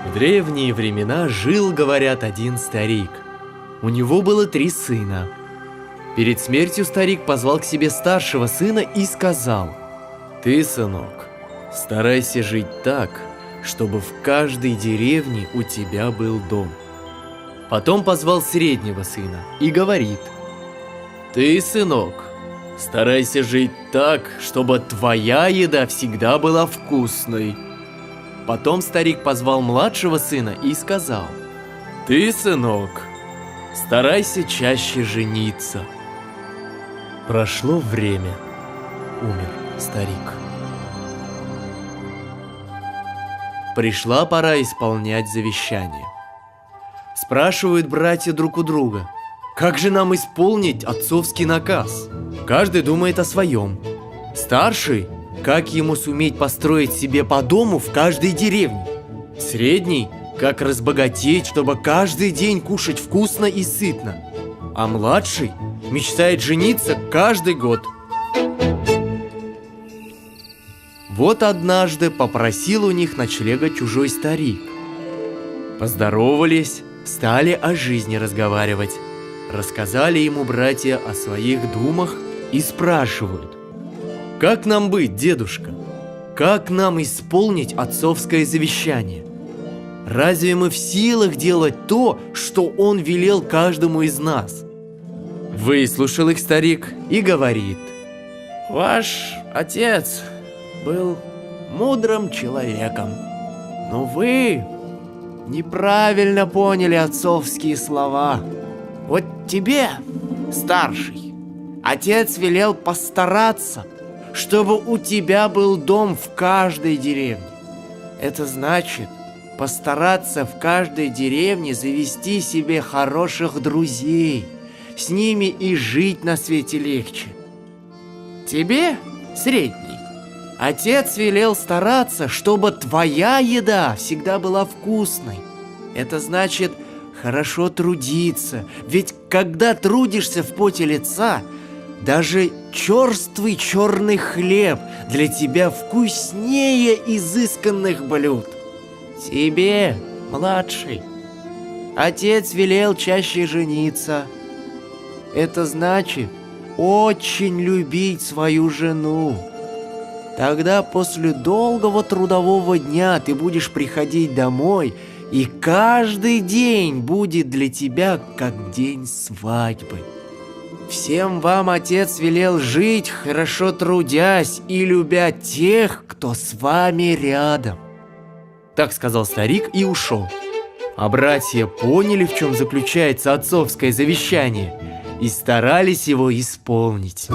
В древние времена жил, говорят, один старик. У него было 3 сына. Перед смертью старик позвал к себе старшего сына и сказал: «Ты, сынок, старайся жить так, чтобы в каждой деревне у тебя был дом». Потом позвал среднего сына и говорит: «Ты, сынок, старайся жить так, чтобы твоя еда всегда была вкусной». Потом старик позвал младшего сына и сказал: «Ты, сынок, старайся чаще жениться». Прошло время. Умер старик. Пришла пора исполнять завещание. Спрашивают братья друг у друга: как же нам исполнить отцовский наказ? Каждый думает о своем. Старший, как ему суметь построить себе по дому в каждой деревне. Средний, как разбогатеть, чтобы каждый день кушать вкусно и сытно. А младший мечтает жениться каждый год. Вот однажды попросил у них ночлега чужой старик. Поздоровались, стали о жизни разговаривать. Рассказали ему братья о своих думах и спрашивают: «Как нам быть, дедушка? Как нам исполнить отцовское завещание? Разве мы в силах делать то, что он велел каждому из нас?» Выслушал их старик и говорит: «Ваш отец был мудрым человеком, но вы неправильно поняли отцовские слова. Вот тебе, старший, отец велел постараться, чтобы у тебя был дом в каждой деревне. Это значит постараться в каждой деревне завести себе хороших друзей, с ними и жить на свете легче. Тебе, средний, отец велел стараться, чтобы твоя еда всегда была вкусной. Это значит хорошо трудиться, ведь когда трудишься в поте лица, даже черствый черный хлеб для тебя вкуснее изысканных блюд. Тебе, младший, отец велел чаще жениться. Это значит очень любить свою жену. Тогда после долгого трудового дня ты будешь приходить домой, и каждый день будет для тебя как день свадьбы. Всем вам отец велел жить, хорошо трудясь и любя тех, кто с вами рядом». Так сказал старик и ушел. А братья поняли, в чем заключается отцовское завещание, и старались его исполнить.